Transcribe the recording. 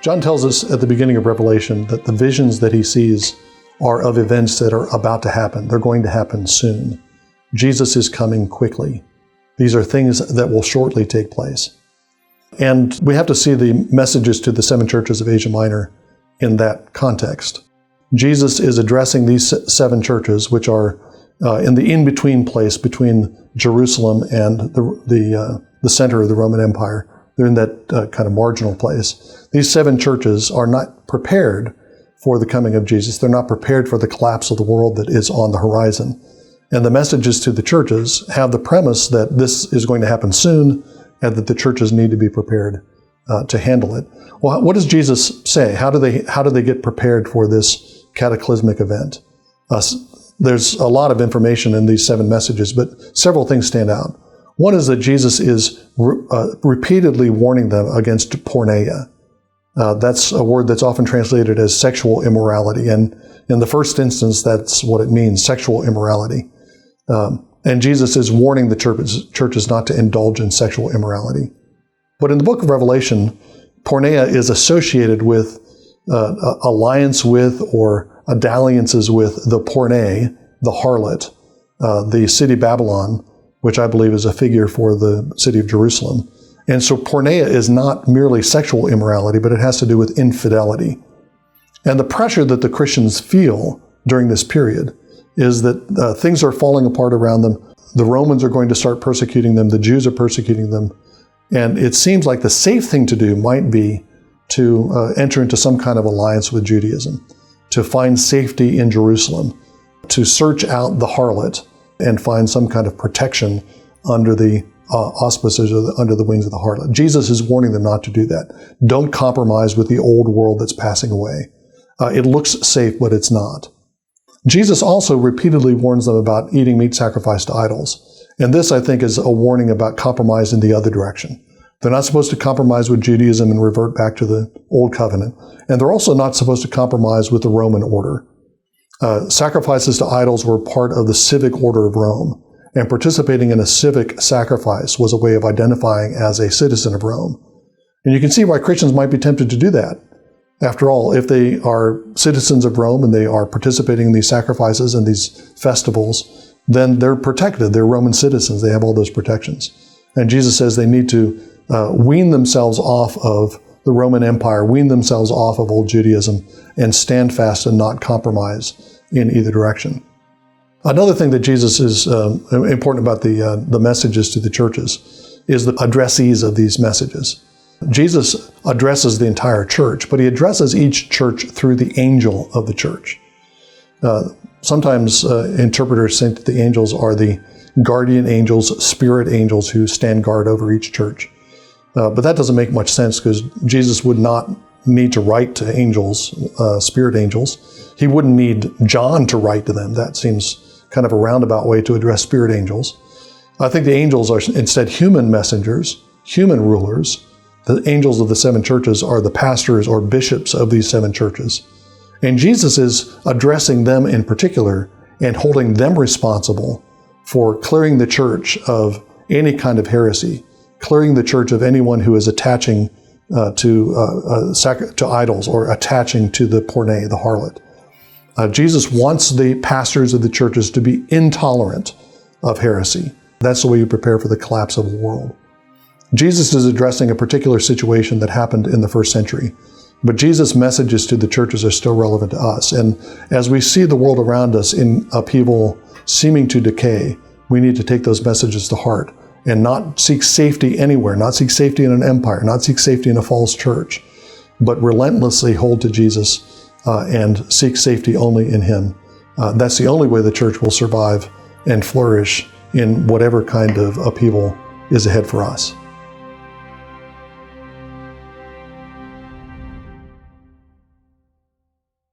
John tells us at the beginning of Revelation that the visions that he sees are of events that are about to happen. They're going to happen soon. Jesus is coming quickly. These are things that will shortly take place. And we have to see the messages to the 7 churches of Asia Minor in that context. Jesus is addressing these 7 churches, which are in the in-between place between Jerusalem and the center of the Roman Empire. They're in that kind of marginal place. These 7 churches are not prepared for the coming of Jesus. They're not prepared for the collapse of the world that is on the horizon. And the messages to the churches have the premise that this is going to happen soon and that the churches need to be prepared to handle it. Well, what does Jesus say? How do they get prepared for this cataclysmic event? There's a lot of information in these 7 messages, but several things stand out. One is that Jesus is repeatedly warning them against porneia. That's a word that's often translated as sexual immorality. And in the first instance, that's what it means, sexual immorality. And Jesus is warning the churches not to indulge in sexual immorality. But in the book of Revelation, porneia is associated with alliance with or dalliances with the porne, the harlot, the city Babylon, which I believe is a figure for the city of Jerusalem. And so porneia is not merely sexual immorality, but it has to do with infidelity. And the pressure that the Christians feel during this period is that things are falling apart around them. The Romans are going to start persecuting them. The Jews are persecuting them. And it seems like the safe thing to do might be to enter into some kind of alliance with Judaism, to find safety in Jerusalem, to search out the harlot and find some kind of protection under the auspices or under the wings of the harlot. Jesus is warning them not to do that. Don't compromise with the old world that's passing away. It looks safe, but it's not. Jesus also repeatedly warns them about eating meat sacrificed to idols. And this, I think, is a warning about compromise in the other direction. They're not supposed to compromise with Judaism and revert back to the Old Covenant. And they're also not supposed to compromise with the Roman order. Sacrifices to idols were part of the civic order of Rome. And participating in a civic sacrifice was a way of identifying as a citizen of Rome. And you can see why Christians might be tempted to do that. After all, if they are citizens of Rome and they are participating in these sacrifices and these festivals, then they're protected. They're Roman citizens. They have all those protections. And Jesus says they need to wean themselves off of the Roman Empire, wean themselves off of old Judaism, and stand fast and not compromise in either direction. Another thing that Jesus is important about the messages to the churches is the addressees of these messages. Jesus addresses the entire church, but he addresses each church through the angel of the church. Sometimes interpreters think that the angels are the guardian angels, spirit angels who stand guard over each church. But that doesn't make much sense because Jesus would not need to write to angels, spirit angels. He wouldn't need John to write to them. That seems kind of a roundabout way to address spirit angels. I think the angels are instead human messengers, human rulers. The angels of the 7 churches are the pastors or bishops of these 7 churches. And Jesus is addressing them in particular and holding them responsible for clearing the church of any kind of heresy, clearing the church of anyone who is attaching to idols or attaching to the porne, the harlot. Jesus wants the pastors of the churches to be intolerant of heresy. That's the way you prepare for the collapse of the world. Jesus is addressing a particular situation that happened in the first century, but Jesus' messages to the churches are still relevant to us. And as we see the world around us in upheaval seeming to decay, we need to take those messages to heart and not seek safety anywhere, not seek safety in an empire, not seek safety in a false church, but relentlessly hold to Jesus and seek safety only in him. That's the only way the church will survive and flourish in whatever kind of upheaval is ahead for us.